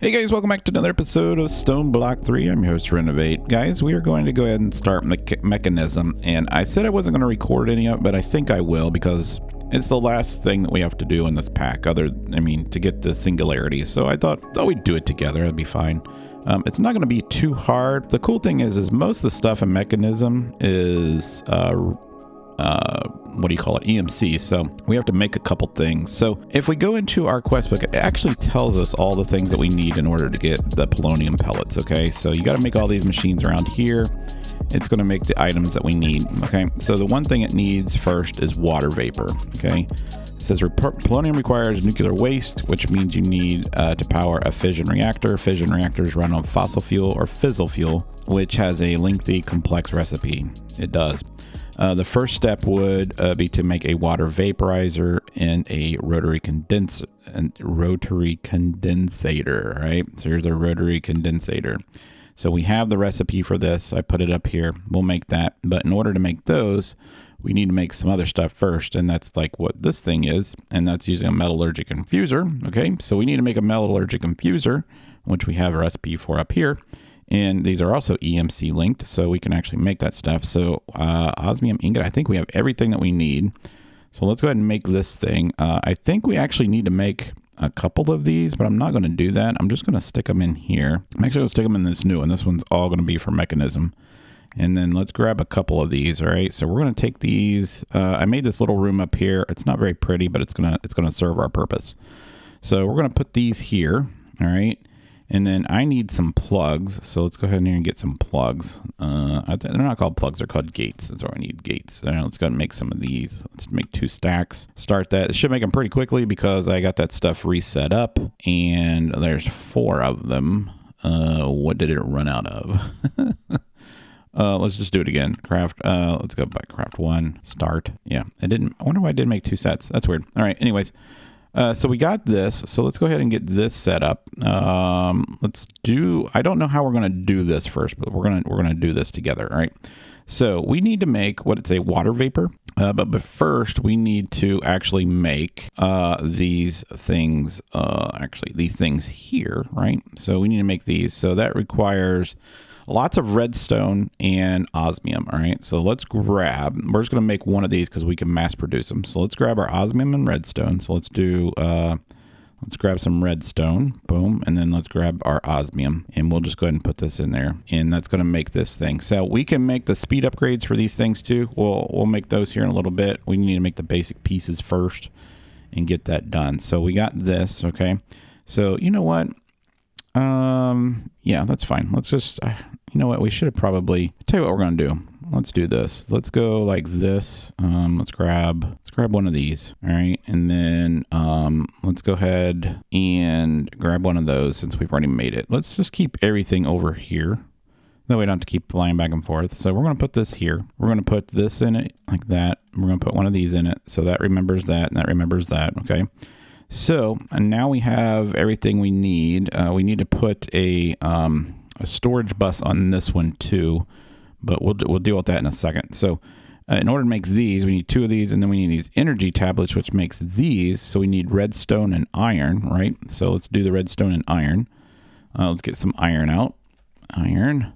Hey guys, welcome back to another episode of Stoneblock3. I'm your host, Renovate. Guys, we are going to go ahead and start Mekanism, and I said I wasn't going to record any of it, but I think I will because it's the last thing that we have to do in this pack, to get the singularity. So I thought we'd do it together. It'd be fine. It's not going to be too hard. The cool thing is most of the stuff in Mekanism is EMC, so we have to make a couple things. So if we go into our quest book, it actually tells us all the things that we need in order to get the polonium pellets. Okay, so you got to make all these machines around here. It's going to make the items that we need. Okay, so the one thing it needs first is water vapor. Okay, it says polonium requires nuclear waste, which means you need to power a fission reactor. Fission reactors run on fossil fuel or fissile fuel, which has a lengthy, complex recipe. It does. The first step would be to make a water vaporizer and a rotary condensator, right? So here's our rotary condensator. So we have the recipe for this. I put it up here. We'll make that. But in order to make those, we need to make some other stuff first. And that's like what this thing is. And that's using a metallurgic infuser. Okay, so we need to make a metallurgic infuser, which we have a recipe for up here. And these are also EMC linked, so we can actually make that stuff. So osmium ingot, I think we have everything that we need. So let's go ahead and make this thing. I think we actually need to make a couple of these, but I'm not going to do that. I'm just going to stick them in here. I'm actually going to stick them in this new one. This one's all going to be for Mekanism. And then let's grab a couple of these. All right, so we're going to take these. I made this little room up here. It's not very pretty, but it's gonna serve our purpose. So we're going to put these here. All right. And then I need some plugs. So let's go ahead in here and get some plugs. They're not called plugs, they're called gates. That's why I need gates. All right, let's go ahead and make some of these. Let's make 2 stacks. Start that. It should make them pretty quickly because I got that stuff reset up. And there's 4 of them. What did it run out of? Let's just do it again. Craft. Let's go back. Craft 1. Start. Yeah, it didn't. I wonder why I didn't make 2 sets. That's weird. All right, anyways. So we got this. So let's go ahead and get this set up. I don't know how we're going to do this first, but we're going to do this together. All right. So we need to make it's a water vapor. But first we need to actually make these things, these things here, right? So we need to make these. So that requires lots of redstone and osmium. All right, so we're just going to make one of these because we can mass produce them. So let's grab our osmium and redstone. So let's grab some redstone, boom, and then let's grab our osmium, and we'll just go ahead and put this in there, and that's going to make this thing. So we can make the speed upgrades for these things too. We'll make those here in a little bit. We need to make the basic pieces first and get that done. So we got this, okay. So you know what? Yeah, that's fine. Let's just, you know what? We should have probably, tell you what we're going to do. Let's do this. Let's go like this. Let's grab one of these. All right. And then, let's go ahead and grab one of those since we've already made it. Let's just keep everything over here. That way we don't have to keep flying back and forth. So we're going to put this here. We're going to put this in it like that. We're going to put one of these in it. So that remembers that and that remembers that. Okay. So, and now we have everything we need. We need to put a storage bus on this one too, but we'll deal with that in a second. So in order to make these, we need 2 of these, and then we need these energy tablets, which makes these. So we need redstone and iron, right? So let's do the redstone and iron. Let's get some iron out. Iron.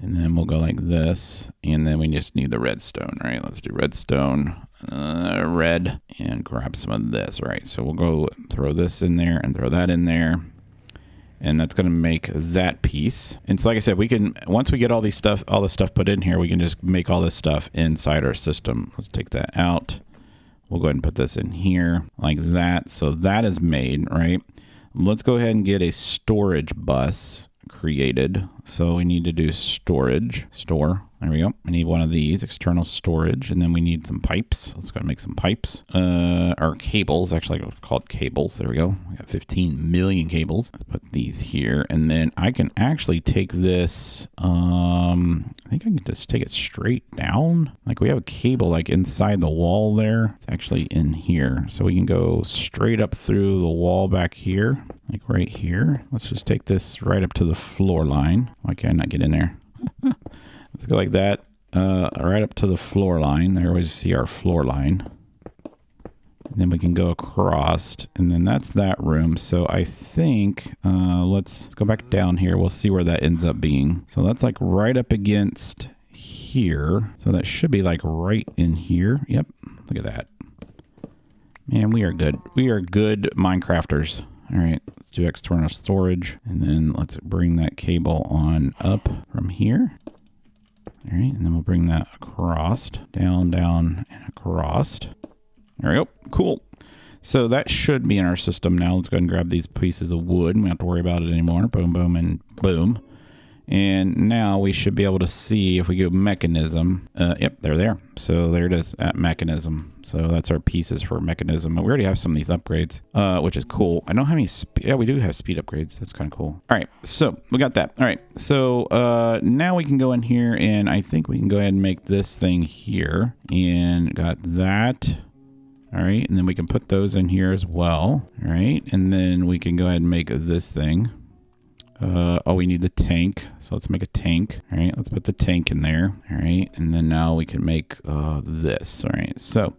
And then we'll go like this, and then we just need the redstone, right? Let's do redstone, red, and grab some of this, right? So we'll go throw this in there and throw that in there, and that's going to make that piece. And so like I said, we can, once we get all this stuff put in here, we can just make all this stuff inside our system. Let's take that out. We'll go ahead and put this in here like that. So that is made, right? Let's go ahead and get a storage bus created. So we need to do storage, store. There we go. I need one of these, external storage, and then we need some pipes. Let's go and make some pipes. Or cables, actually it's called cables. There we go. We got 15 million cables. Let's put these here, and then I can actually take this, I think I can just take it straight down. Like we have a cable like inside the wall there. It's actually in here. So we can go straight up through the wall back here, like right here. Let's just take this right up to the floor line. Why can't I not get in there? Let's go like that, right up to the floor line. There we see our floor line. then we can go across, and then that's that room. So I think let's go back down here. We'll see where that ends up being. So that's like right up against here. So that should be like right in here. Yep. Look at that. Man, we are good. We are good Minecrafters. All right, let's do external storage, and then let's bring that cable on up from here. All right, and then we'll bring that across, down, down, and across. There we go. Cool. So that should be in our system now. Let's go ahead and grab these pieces of wood. We don't have to worry about it anymore. Boom, boom, and boom. And now we should be able to see if we go Mechanism. Yep, they're there. So there it is at Mechanism. So that's our pieces for Mechanism. We already have some of these upgrades, which is cool. I don't have any yeah, we do have speed upgrades. That's kind of cool. All right, so we got that. All right, so now we can go in here, and I think we can go ahead and make this thing here. And got that. All right, and then we can put those in here as well. All right, and then we can go ahead and make this thing. Oh, we need the tank. So let's make a tank. All right, let's put the tank in there. All right, and then now we can make this. All right, so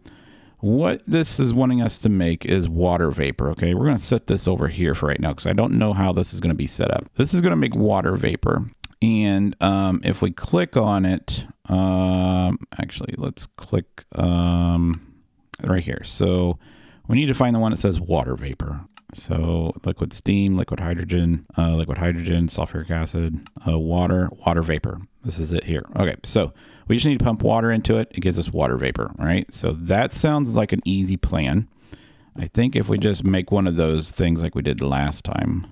what this is wanting us to make is water vapor. Okay, we're going to set this over here for right now because I don't know how this is going to be set up. This is going to make water vapor. And if we click on it, actually, let's click right here. So we need to find the one that says water vapor. So liquid steam, liquid hydrogen, sulfuric acid, water vapor. This is it here. Okay, so we just need to pump water into it. It gives us water vapor, all right? So that sounds like an easy plan. I think if we just make one of those things like we did last time,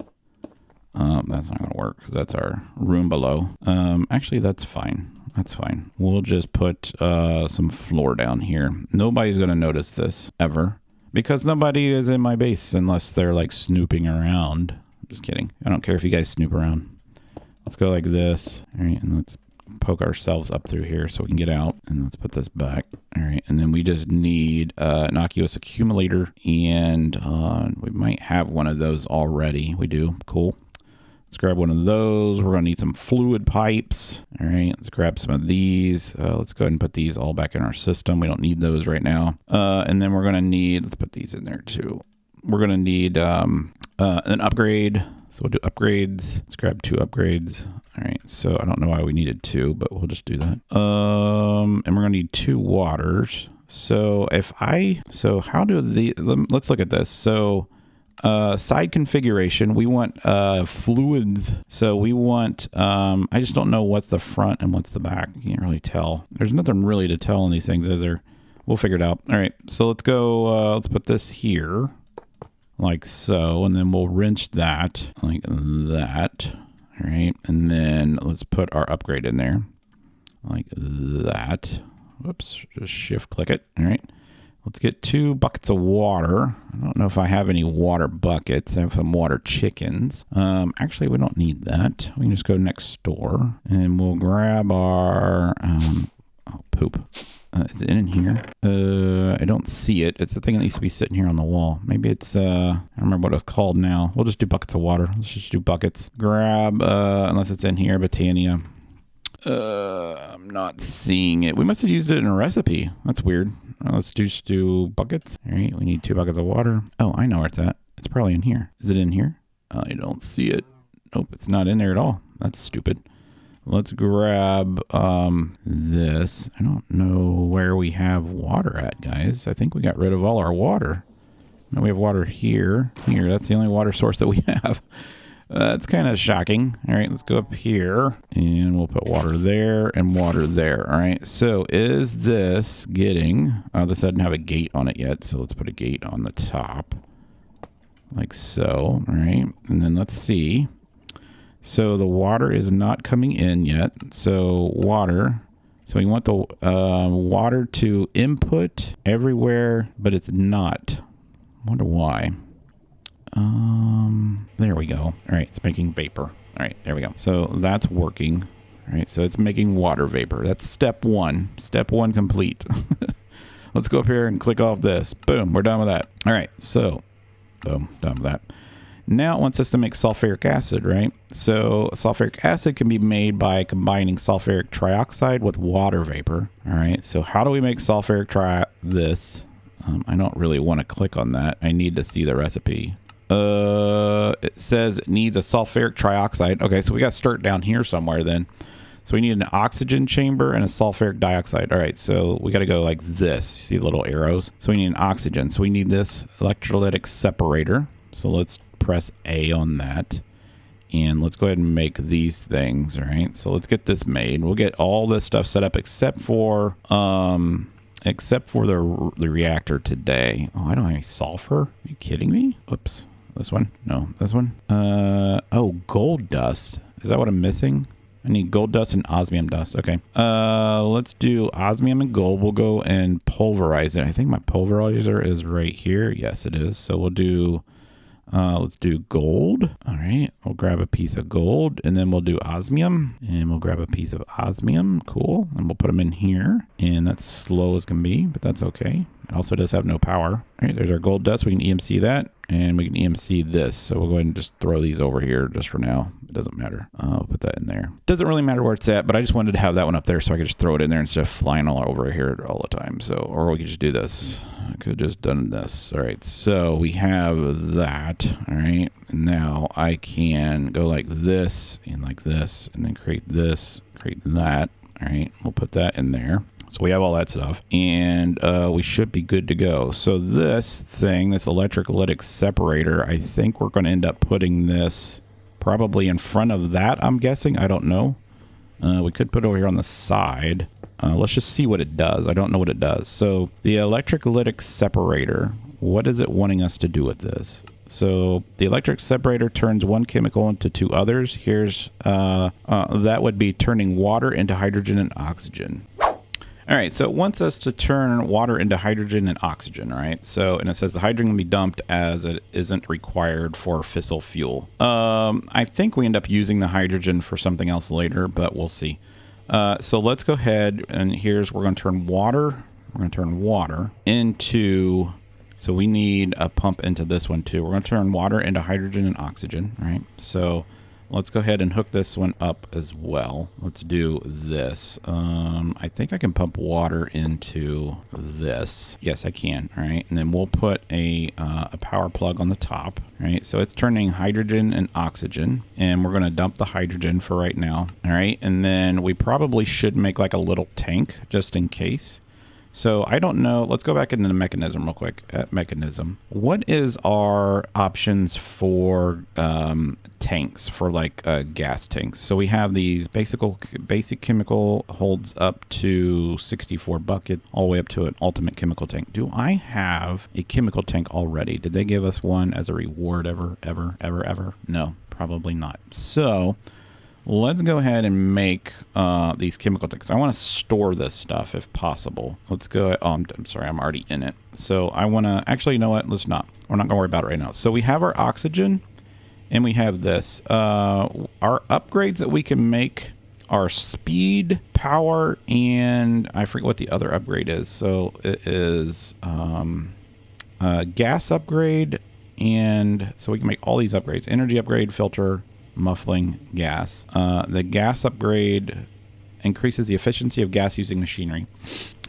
that's not going to work because that's our room below. Actually, that's fine. That's fine. We'll just put some floor down here. Nobody's going to notice this ever. Because nobody is in my base unless they're like snooping around. Just kidding. I don't care if you guys snoop around. Let's go like this. All right, and let's poke ourselves up through here so we can get out. And let's put this back. All right, and then we just need innocuous accumulator. And we might have one of those already. We do. Cool. Let's grab one of those. We're going to need some fluid pipes. All right, let's grab some of these. Let's go ahead and put these all back in our system. We don't need those right now. And then we're going to need, let's put these in there too. We're going to need an upgrade. So we'll do upgrades. Let's grab 2 upgrades. All right, so I don't know why we needed 2, but we'll just do that. And we're going to need 2 waters. So how do let's look at this. So side configuration, we want fluids. So we want I just don't know what's the front and what's the back. You can't really tell. There's nothing really to tell in these things, is there? We'll figure it out. All right, so let's go let's put this here like so, and then we'll wrench that like that. All right, and then let's put our upgrade in there like that. Whoops, just shift click it. All right, let's get 2 buckets of water. I don't know if I have any water buckets. I have some water chickens. Actually, we don't need that. We can just go next door and we'll grab our, oh, poop. Is it in here? I don't see it. It's the thing that used to be sitting here on the wall. Maybe it's, I don't remember what it's called now. We'll just do buckets of water. Let's just do buckets. Grab, unless it's in here, Botania. I'm not seeing it. We must have used it in a recipe. That's weird. Let's just do buckets. All right, we need 2 buckets of water. Oh, I know where it's at. It's probably in here. Is it in here? I don't see it. Nope, it's not in there at all. That's stupid. Let's grab this. I don't know where we have water at, guys. I think we got rid of all our water. Now we have water here. Here, that's the only water source that we have. That's kind of shocking. All right, let's go up here and we'll put water there and water there. All right, so is this getting, this doesn't have a gate on it yet, so let's put a gate on the top like so. All right, and then let's see. So the water is not coming in yet. So water, so we want the water to input everywhere, but it's not. I wonder why. There we go. All right, it's making vapor. All right, there we go. So that's working. All right, so it's making water vapor. That's step 1. Step 1 complete. Let's go up here and click off this. Boom, we're done with that. All right, so boom, done with that. Now it wants us to make sulfuric acid, right? So sulfuric acid can be made by combining sulfuric trioxide with water vapor. All right, so how do we make sulfuric I don't really want to click on that. I need to see the recipe. It says it needs a sulfuric trioxide. Okay, so we got to start down here somewhere then. So we need an oxygen chamber and a sulfuric dioxide. All right, so we got to go like this. You see the little arrows? So we need an oxygen. So we need this electrolytic separator. So let's press A on that. And let's go ahead and make these things. All right, so let's get this made. We'll get all this stuff set up except for the reactor today. Oh, I don't have any sulfur. Are you kidding me? Oops. This one? No, this one. Oh, gold dust. Is that what I'm missing? I need gold dust and osmium dust. Okay. Let's do osmium and gold. We'll go and pulverize it. I think my pulverizer is right here. Yes, it is. So we'll do, let's do gold. All right. We'll grab a piece of gold and then we'll do osmium and we'll grab a piece of osmium. Cool. And we'll put them in here. And that's slow as can be, but that's okay. It also does have no power. All right. There's our gold dust. We can EMC that. And we can EMC this. So we'll go ahead and just throw these over here just for now. It doesn't matter. I'll put that in there. Doesn't really matter where it's at, but I just wanted to have that one up there so I could just throw it in there instead of flying all over here all the time. So, or we could just do this. I could have just done this. All right. So we have that. All right. And now I can go like this and then create this, create that. All right. We'll put that in there. So we have all that stuff and we should be good to go. So this thing, this electrolytic separator, I think we're going to end up putting this probably in front of that, I'm guessing. I don't know. We could put it over here on the side. Let's just see what it does. I don't know what it does. So the electrolytic separator, what is it wanting us to do with this? So the electric separator turns one chemical into two others. Here's, that would be turning water into hydrogen and oxygen. All right, so it wants us to turn water into hydrogen and oxygen, right? So, and it says the hydrogen can be dumped as it isn't required for fissile fuel. I think we end up using the hydrogen for something else later, but we'll see. So let's go ahead and we're going to turn water. We're going to turn water into, so we need a pump into this one too. We're going to turn water into hydrogen and oxygen, right? So let's go ahead and hook this one up as well. Let's do this. I think I can pump water into this. Yes, I can. All right. And then we'll put a power plug on the top. Right. So it's turning hydrogen and oxygen. And we're going to dump the hydrogen for right now. All right. And then we probably should make like a little tank just in case. So I don't know. Let's go back into the mechanism real quick. At mechanism, what is our options for tanks, for like gas tanks? So we have these basic chemical holds up to 64 bucket, all the way up to an ultimate chemical tank. Do I have a chemical tank already? Did they give us one as a reward ever? No, probably not. So let's go ahead and make these chemical tanks. I want to store this stuff if possible. Let's go. Oh, I'm sorry. I'm already in it. So I want to actually, you know what? Let's not. We're not going to worry about it right now. So we have our oxygen and we have this. Our upgrades that we can make are speed, power, and I forget what the other upgrade is. So it is gas upgrade. And so we can make all these upgrades. Energy upgrade, filter, muffling, gas. The gas upgrade increases the efficiency of gas using machinery.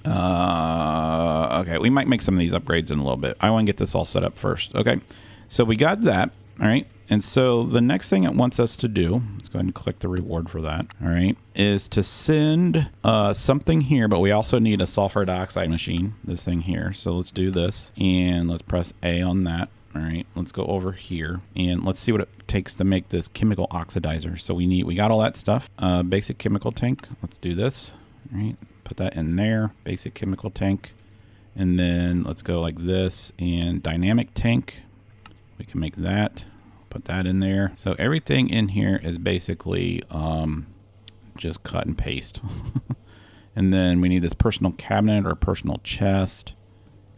Okay, we might make some of these upgrades in a little bit. I want to get this all set up first. Okay, so we got that. All right, and so the next thing it wants us to do, let's go ahead and click the reward for that. All right, is to send something here, but we also need a sulfur dioxide machine, this thing here. So let's do this and let's press A on that. All right, let's go over here and let's see what it takes to make this chemical oxidizer. So we got all that stuff. Basic chemical tank. Let's do this. All right, put that in there. Basic chemical tank. And then let's go like this. And dynamic tank. We can make that. Put that in there. So everything in here is basically just cut and paste. And then we need this personal cabinet or personal chest.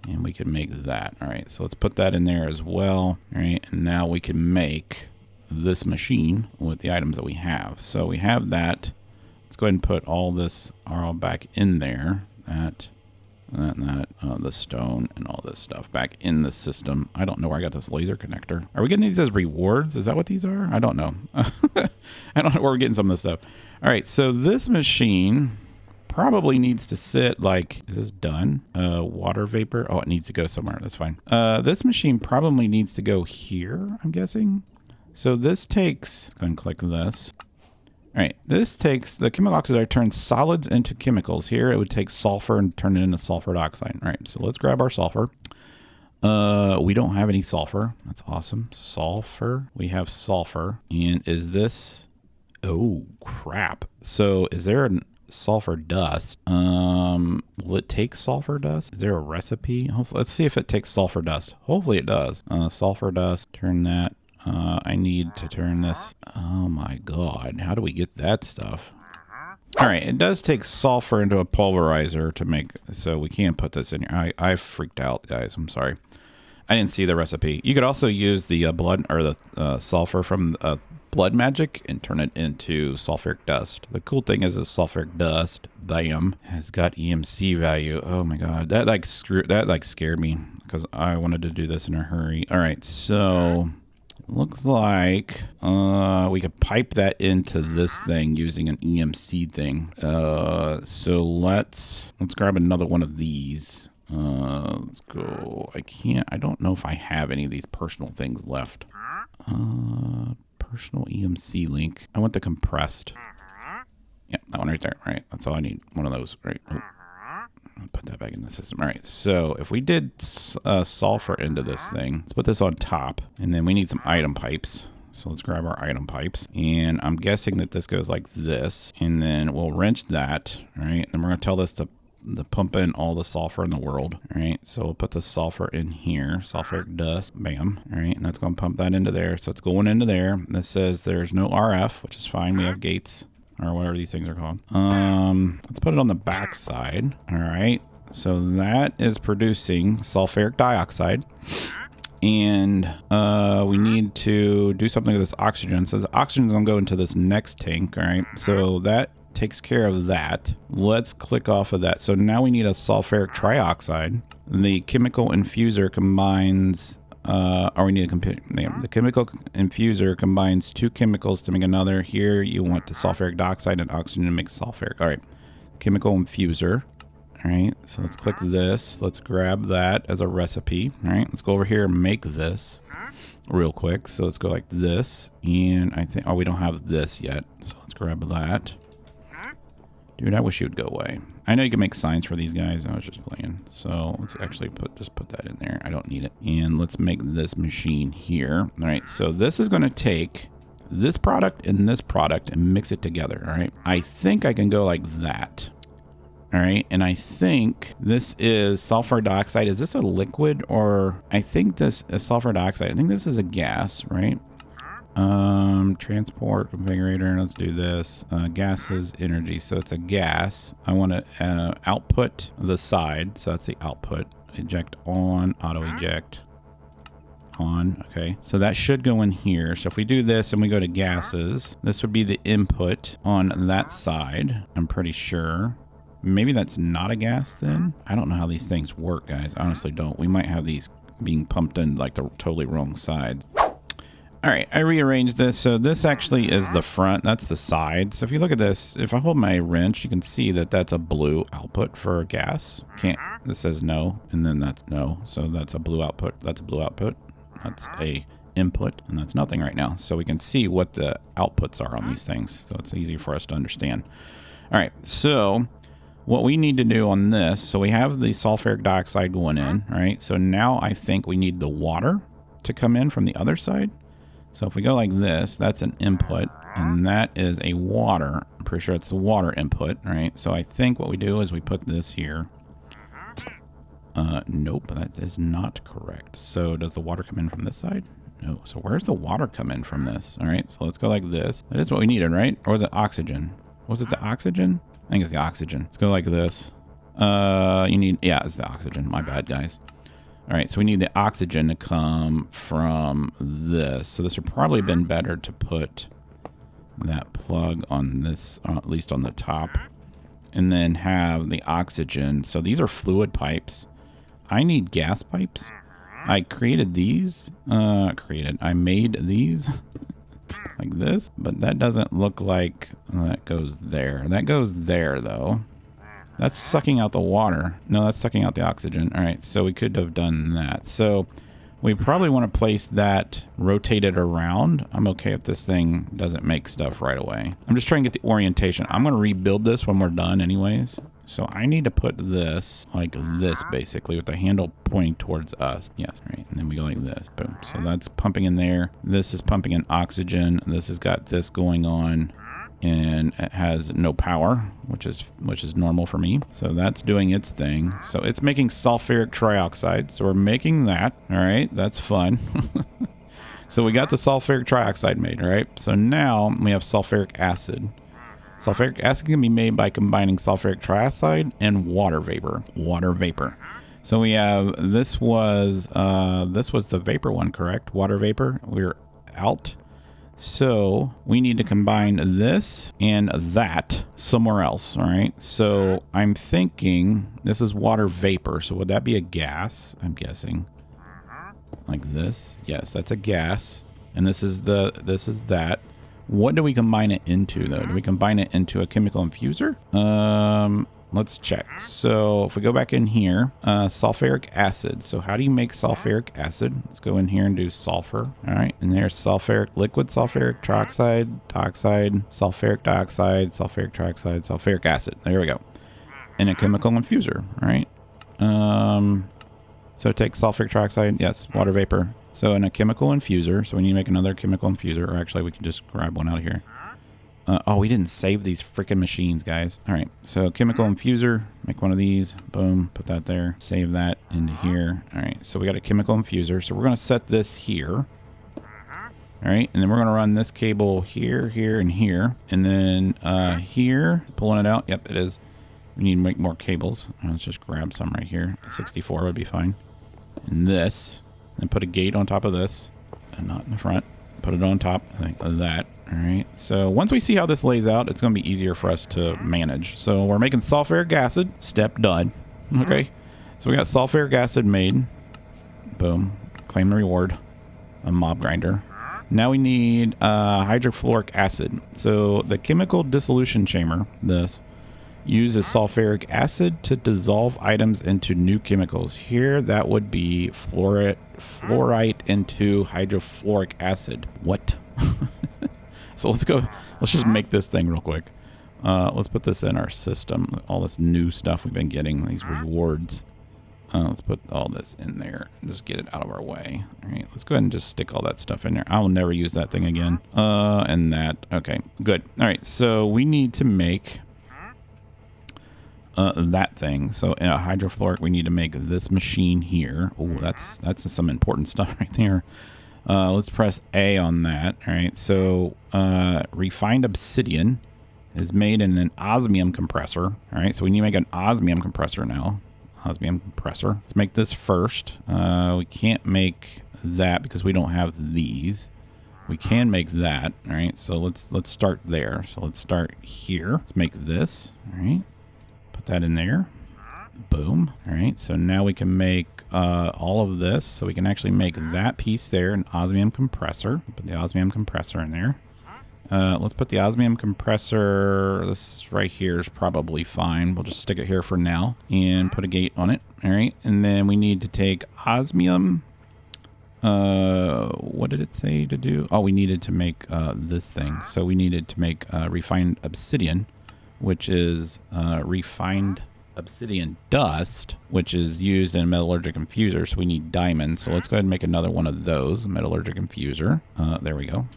And we can make that. All right, so let's put that in there as well. All right, and now we can make this machine with the items that we have. So we have that. Let's go ahead and put all this all back in there. The stone and all this stuff back in the system. I don't know where I got this laser connector. Are we getting these as rewards? Is that what these are? I don't know. I don't know where we're getting some of this stuff. All right, so this machine, probably needs to sit like, is this done? Water vapor. Oh, it needs to go somewhere. That's fine. This machine probably needs to go here, I'm guessing. So this takes, go ahead and click this. All right, this takes, the chemical oxidizer turns solids into chemicals. Here it would take sulfur and turn it into sulfur dioxide. All right, so let's grab our sulfur. We don't have any sulfur. That's awesome. Sulfur. We have sulfur. And is this, oh crap. So is there a sulfur dust? Will it take sulfur dust? Is there a recipe? Hopefully, let's see if it takes sulfur dust. Hopefully it does. Sulfur dust, turn that. I need to turn this. Oh my God. How do we get that stuff? All right. It does take sulfur into a pulverizer to make, so we can't put this in here. I freaked out, guys. I'm sorry. I didn't see the recipe. You could also use the blood or the sulfur from blood magic and turn it into sulfuric dust. The cool thing is this sulfuric dust, bam, has got EMC value. Oh my God. That like scared me because I wanted to do this in a hurry. All right. So looks like we could pipe that into this thing using an EMC thing. So let's grab another one of these. Let's go. I don't know if I have any of these personal things left. Personal EMC link. I want the compressed. Yeah, that one right there. All right, that's all I need. One of those. Right. Oh. I'll put that back in the system. All right, so if we did sulfur into this thing, let's put this on top, and then we need some item pipes. So let's grab our item pipes, and I'm guessing that this goes like this, and then we'll wrench that. All right, and we're gonna tell this to pump in all the sulfur in the world. All right, so we'll put the sulfur in here, sulfuric dust, bam. All right, and that's gonna pump that into there. So it's going into there. This says there's no RF, which is fine. We have gates, or whatever these things are called. Let's put it on the back side. All right, so that is producing sulfuric dioxide, and we need to do something with this oxygen. So the oxygen is gonna go into this next tank. All right, so that takes care of that. Let's click off of that. So now we need a sulfuric trioxide. The chemical infuser combines the chemical infuser combines two chemicals to make another. Here you want the sulfuric dioxide and oxygen to make sulfuric. All right, chemical infuser. All right, so let's click this. Let's grab that as a recipe. All right, let's go over here and make this real quick. So let's go like this, and I think, oh, we don't have this yet. So let's grab that. Dude, I wish you would go away. I know you can make signs for these guys. I was just playing. So let's actually just put that in there. I don't need it. And let's make this machine here. All right, so this is going to take this product and this product and mix it together. All right, I think I can go like that. All right, and I think this is sulfur dioxide. Is this a liquid, or I think this is sulfur dioxide. I think this is a gas, right? Transport configurator. Let's do this. Gases, energy. So it's a gas. I want to output the side. So that's the output. Eject on, auto eject on. Okay. So that should go in here. So if we do this and we go to gases, this would be the input on that side. I'm pretty sure. Maybe that's not a gas then. I don't know how these things work, guys. I honestly don't. We might have these being pumped in like the totally wrong sides. All right, I rearranged this. So this actually is the front. That's the side. So if you look at this, if I hold my wrench, you can see that that's a blue output for gas. This says no, and then that's no. So that's a blue output. That's a blue output. That's a input, and that's nothing right now. So we can see what the outputs are on these things. So it's easy for us to understand. All right, so what we need to do on this, so we have the sulfuric dioxide going in, right? So now I think we need the water to come in from the other side. So if we go like this, that's an input, and that is a water. I'm pretty sure it's the water input, right? So I think what we do is we put this here. Nope, that is not correct. So does the water come in from this side? No. So where's the water come in from this? All right, so let's go like this. That is what we needed, right? Or was it oxygen? Was it the oxygen? I think it's the oxygen. Let's go like this. Yeah, it's the oxygen. My bad, guys. All right, so we need the oxygen to come from this. So this would probably have been better to put that plug on this, at least on the top, and then have the oxygen. So these are fluid pipes. I need gas pipes. I created these. I made these like this, but that doesn't look like that goes there. That goes there, though. That's sucking out the water. No, that's sucking out the oxygen. All right, so we could have done that. So we probably want to place that rotated around. I'm okay if this thing doesn't make stuff right away. I'm just trying to get the orientation. I'm going to rebuild this when we're done anyways. So I need to put this like this, basically, with the handle pointing towards us. Yes, right. And then we go like this. Boom. So that's pumping in there. This is pumping in oxygen. This has got this going on. And it has no power, which is normal for me. So that's doing its thing. So it's making sulfuric trioxide. So we're making that. All right, that's fun. So we got the sulfuric trioxide made. All right. So now we have sulfuric acid. Sulfuric acid can be made by combining sulfuric trioxide and water vapor. Water vapor. So we have this was the vapor one, correct? Water vapor. We're out. So we need to combine this and that somewhere else. All right. So I'm thinking this is water vapor. So would that be a gas? I'm guessing like this. Yes, that's a gas. And this is that. What do we combine it into though? Do we combine it into a chemical infuser? Let's check. So if we go back in here, sulfuric acid. So how do you make sulfuric acid? Let's go in here and do sulfur. All right. And there's sulfuric, liquid sulfuric trioxide, sulfuric dioxide, sulfuric trioxide, sulfuric acid. There we go. In a chemical infuser. All right. So take sulfuric trioxide. Yes. Water vapor. So in a chemical infuser. So we need to make another chemical infuser, or actually we can just grab one out of here. Oh, we didn't save these freaking machines, guys. All right, so chemical infuser, make one of these. Boom, put that there. Save that into here. All right, so we got a chemical infuser. So we're going to set this here. All right, and then we're going to run this cable here, here, and here. And then here, pulling it out. Yep, it is. We need to make more cables. Let's just grab some right here. 64 would be fine. And this, and put a gate on top of this, and not in the front. Put it on top, like that. All right, so once we see how this lays out, it's going to be easier for us to manage. So we're making sulfuric acid. Step done. Okay, so we got sulfuric acid made. Boom. Claim the reward. A mob grinder. Now we need hydrofluoric acid. So the chemical dissolution chamber, this, uses sulfuric acid to dissolve items into new chemicals. Here, that would be fluorite into hydrofluoric acid. What? So let's go. Let's just make this thing real quick. Let's put this in our system. All this new stuff we've been getting, these rewards. Let's put all this in there and just get it out of our way. All right, let's go ahead and just stick all that stuff in there. I will never use that thing again. And that. Okay, good. All right, so we need to make that thing. So in a hydrofluoric, we need to make this machine here. Oh, that's some important stuff right there. Let's press A on that. All right, so refined obsidian is made in an osmium compressor. All right, so we need to make an osmium compressor now. Osmium compressor. Let's make this first. We can't make that because we don't have these. We can make that. All right, so let's start there. So let's start here. Let's make this. All right, put that in there. Boom. All right, so now we can make all of this. So we can actually make that piece there, an osmium compressor. Put the osmium compressor in there. Let's put the osmium compressor, this right here is probably fine. We'll just stick it here for now and put a gate on it. All right, and then we need to take osmium. What did it say to do? Oh, we needed to make this thing. So we needed to make refined obsidian, which is refined obsidian dust, which is used in a metallurgic infuser. So we need diamonds. So let's go ahead and make another one of those, metallurgic infuser. There we go.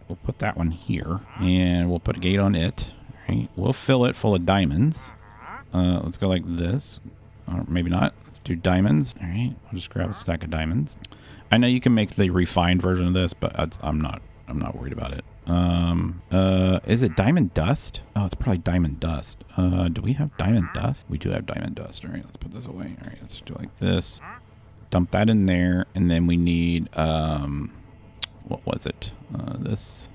We'll put that one here, and we'll put a gate on it. All right, we'll fill it full of diamonds. Let's go like this, or maybe not. Let's do diamonds. All right, we'll just grab a stack of diamonds. I know you can make the refined version of this, but I'm not worried about it. Is it diamond dust? Oh, it's probably diamond dust. Do we have diamond dust? We do have diamond dust. All right, let's put this away. All right, let's do like this. Dump that in there, and then we need what was it? This.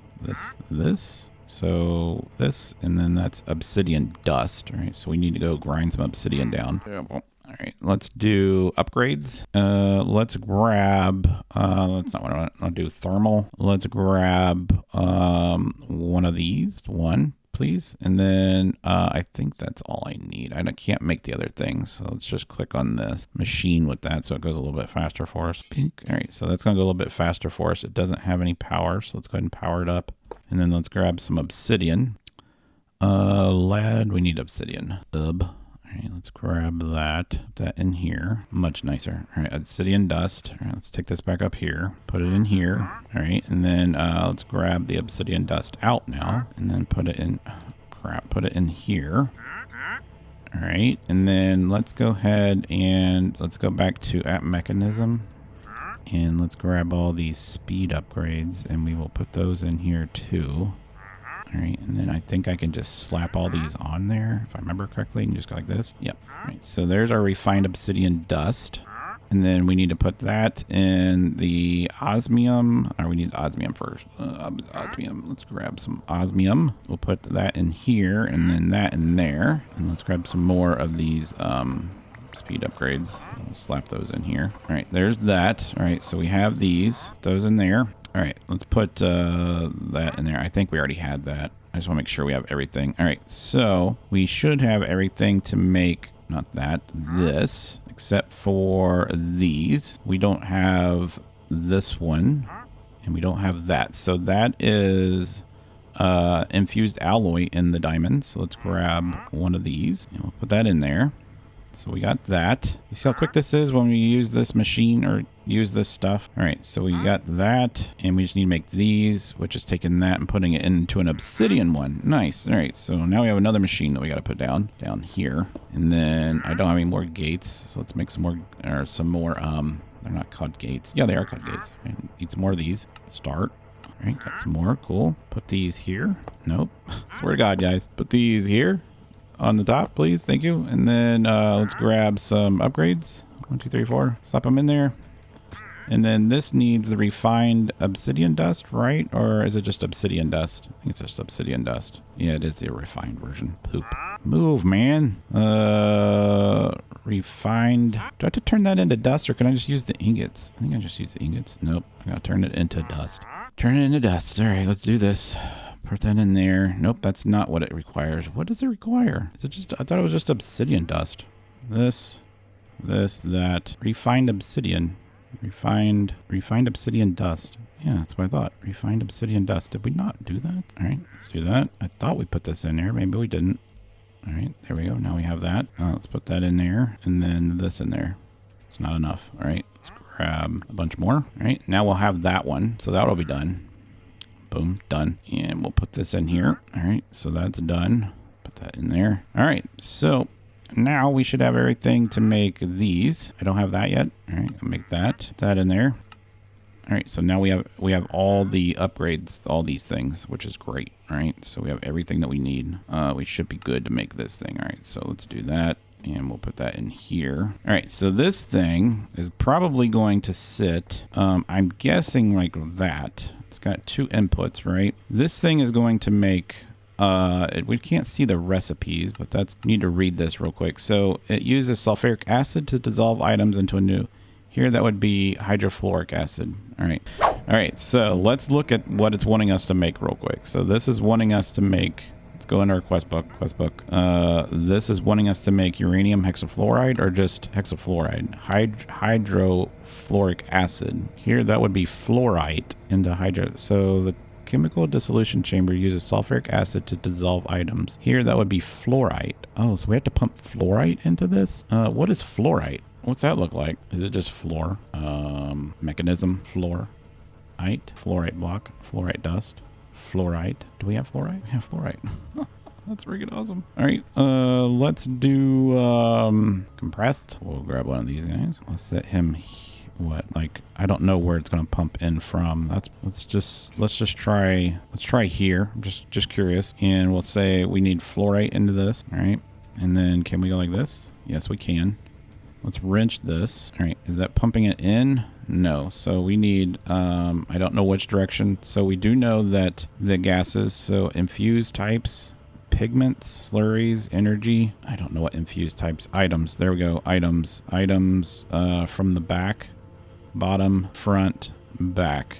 So this, and then that's obsidian dust. All right, so we need to go grind some obsidian down. Yeah, well, all right, let's do upgrades. Let's grab, that's not what I want. I'll do thermal. Let's grab one of these. One. please. And then I think that's all I need. I can't make the other things. So let's just click on this machine with that so it goes a little bit faster for us. Pink. All right, so that's going to go a little bit faster for us. It doesn't have any power, so let's go ahead and power it up. And then let's grab some obsidian. Lead, we need obsidian. All right, let's grab that. Put that in here. Much nicer. All right, obsidian dust. All right, let's take this back up here. Put it in here. All right, and then let's grab the obsidian dust out now, and then put it in. Crap, put it in here. All right, and then let's go ahead and let's go back to Mekanism, and let's grab all these speed upgrades, and we will put those in here too. All right, and then I think I can just slap all these on there, if I remember correctly, and just go like this. Yep. All right, so there's our refined obsidian dust. And then we need to put that in the osmium. Or we need osmium first. Osmium. Let's grab some osmium. We'll put that in here, and then that in there. And let's grab some more of these speed upgrades. We'll slap those in here. All right, there's that. All right, so we have these. Those in there. All right, let's put that in there. I think we already had that. I just want to make sure we have everything. All right, so we should have everything to make, not that, this, except for these. We don't have this one, and we don't have that. So that is infused alloy in the diamond. So let's grab one of these, and we'll put that in there. So we got that. You see how quick this is when we use this machine or use this stuff? All right, so we got that, and we just need to make these, which is taking that and putting it into an obsidian one. Nice. All right, so now we have another machine that we got to put down here. And then I don't have any more gates, so let's make some more, or some more, they're not called gates. Yeah, they are called gates. I need some more of these. Start. All right, got some more. Cool. Put these here. Nope. Swear to God, guys. Put these here. On the top, please. Thank you. And then let's grab some upgrades. 1, 2, 3, 4. Slap them in there. And then this needs the refined obsidian dust, right? Or is it just obsidian dust? I think it's just obsidian dust. Yeah, it is the refined version. Poop. Move, man. Refined. Do I have to turn that into dust, or can I just use the ingots? I think I just use the ingots. Nope. I gotta turn it into dust. Turn it into dust. All right, let's do this. Put that in there. Nope, that's not what it requires. What does it require? Is it just, I thought it was just obsidian dust. This, that. Refined obsidian. Refined obsidian dust. Yeah, that's what I thought. Refined obsidian dust. Did we not do that? All right, let's do that. I thought we put this in there. Maybe we didn't. All right, there we go. Now we have that. Let's put that in there, and then this in there. It's not enough. All right, let's grab a bunch more. All right, now we'll have that one. So that'll be done. Boom, done. And we'll put this in here. All right, so that's done. Put that in there. All right, so now we should have everything to make these. I don't have that yet. All right, I'll make that. Put that in there. All right, so now we have all the upgrades, all these things, which is great. All right, so we have everything that we need. We should be good to make this thing. All right, so let's do that. And we'll put that in here. All right, so this thing is probably going to sit, I'm guessing like that. It's got 2 inputs, right? This thing is going to make, we can't see the recipes, but need to read this real quick. So it uses sulfuric acid to dissolve items into a new, here that would be hydrofluoric acid. All right. All right, so let's look at what it's wanting us to make real quick. So this is wanting us to make, let's go into our quest book. This is wanting us to make uranium hexafluoride or just hexafluoride. Hydrofluoric acid. Here that would be fluorite into hydro. So the chemical dissolution chamber uses sulfuric acid to dissolve items. Here that would be fluorite. Oh, so we have to pump fluorite into this? What is fluorite? What's that look like? Is it just floor? Mechanism, fluorite, fluorite block, fluorite dust. Fluorite. Do we have fluorite? We have fluorite. That's freaking awesome. All right, let's do compressed. We'll grab one of these guys. We'll set him. What? Like, I don't know where it's gonna pump in from. Let's just try. Let's try here. I'm just curious. And we'll say we need fluorite into this. All right. And then can we go like this? Yes, we can. Let's wrench this. All right. Is that pumping it in? No. So we need, I don't know which direction. So we do know that the gases, so infused types, pigments, slurries, energy. I don't know what infused types. Items. There we go. Items. Items from the back, bottom, front, back.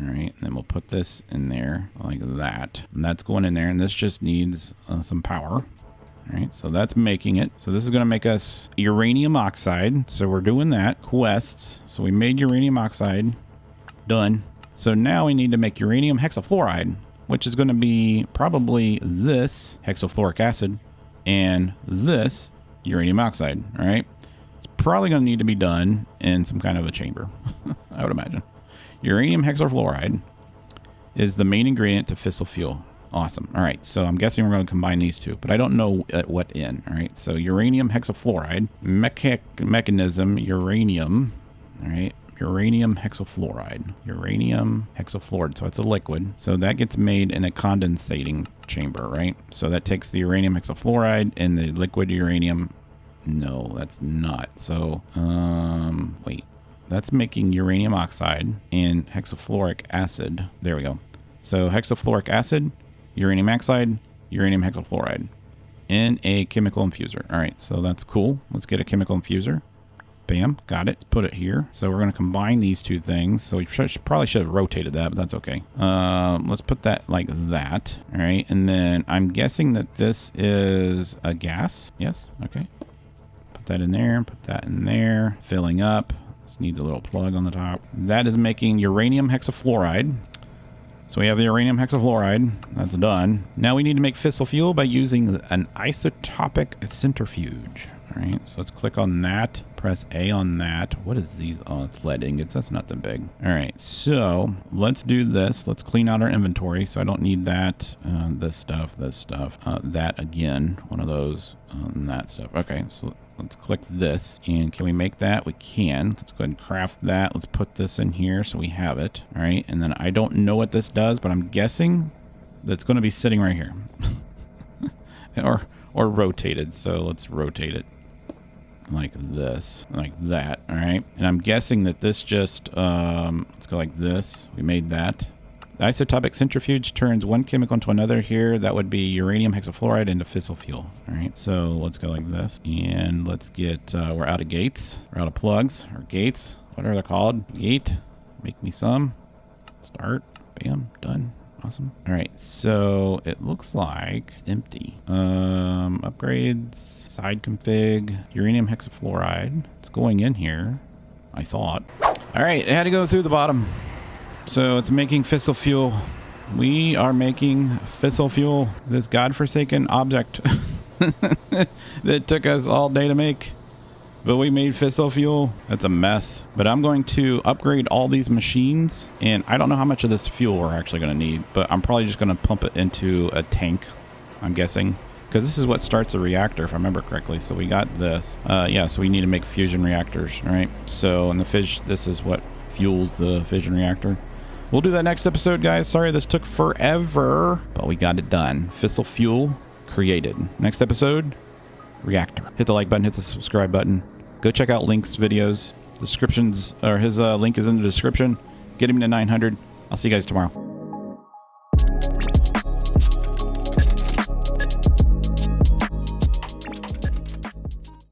All right, and then we'll put this in there like that. And that's going in there, and this just needs some power. All right, so that's making it. So this is going to make us uranium oxide. So we're doing that. Quests. So we made uranium oxide. Done. So now we need to make uranium hexafluoride, which is going to be probably this hexafluoric acid and this uranium oxide. All right. It's probably going to need to be done in some kind of a chamber, I would imagine. Uranium hexafluoride is the main ingredient to fissile fuel. Awesome. All right. So I'm guessing we're going to combine these two, but I don't know at what in. All right. So uranium hexafluoride, mechanism, uranium. All right. Uranium hexafluoride. Uranium hexafluoride. So it's a liquid. So that gets made in a condensating chamber, right? So that takes the uranium hexafluoride and the liquid uranium. No, that's not. So, wait. That's making uranium oxide and hexafluoric acid. There we go. So hexafluoric acid, uranium oxide, uranium hexafluoride in a chemical infuser. All right, so that's cool. Let's get a chemical infuser. Bam, got it. Put it here. So we're going to combine these two things. So we probably should have rotated that, but that's okay. Let's put that like that. All right, and then I'm guessing that this is a gas. Yes, okay. Put that in there, put that in there. Filling up. This needs a little plug on the top. That is making uranium hexafluoride. So we have the uranium hexafluoride. That's done. Now we need to make fissile fuel by using an isotopic centrifuge. All right, so let's click on that. Press A on that. What is these? Oh, it's lead ingots. That's not that big. All right, so let's do this. Let's clean out our inventory. So I don't need that, this stuff, that again, one of those, and that stuff. Okay, so let's click this. And can we make that? We can. Let's go ahead and craft that. Let's put this in here so we have it. All right, and then I don't know what this does, but I'm guessing that's going to be sitting right here. or rotated. So let's rotate it. Like this, like that. All right, and I'm guessing that this just let's go like this. We made that. The isotopic centrifuge turns one chemical into another. Here that would be uranium hexafluoride into fissile fuel. All right, so let's go like this, and let's get we're out of gates, we're out of plugs or gates, whatever they're called. Gate, make me some. Start. Bam, done. Awesome. All right, so it looks like it's empty. Upgrades, side config, uranium hexafluoride. It's going in here, I thought. All right, it had to go through the bottom. So it's making fissile fuel. We are making fissile fuel, this godforsaken object that took us all day to make. But we made fissile fuel. That's a mess. But I'm going to upgrade all these machines. And I don't know how much of this fuel we're actually going to need. But I'm probably just going to pump it into a tank, I'm guessing. Because this is what starts a reactor, if I remember correctly. So we got this. Yeah, so we need to make fusion reactors, right? So, and this is what fuels the fission reactor. We'll do that next episode, guys. Sorry this took forever. But we got it done. Fissile fuel created. Next episode, reactor. Hit the like button, hit the subscribe button. Go check out Link's videos. The descriptions, or his link is in the description. Get him to 900. I'll see you guys tomorrow.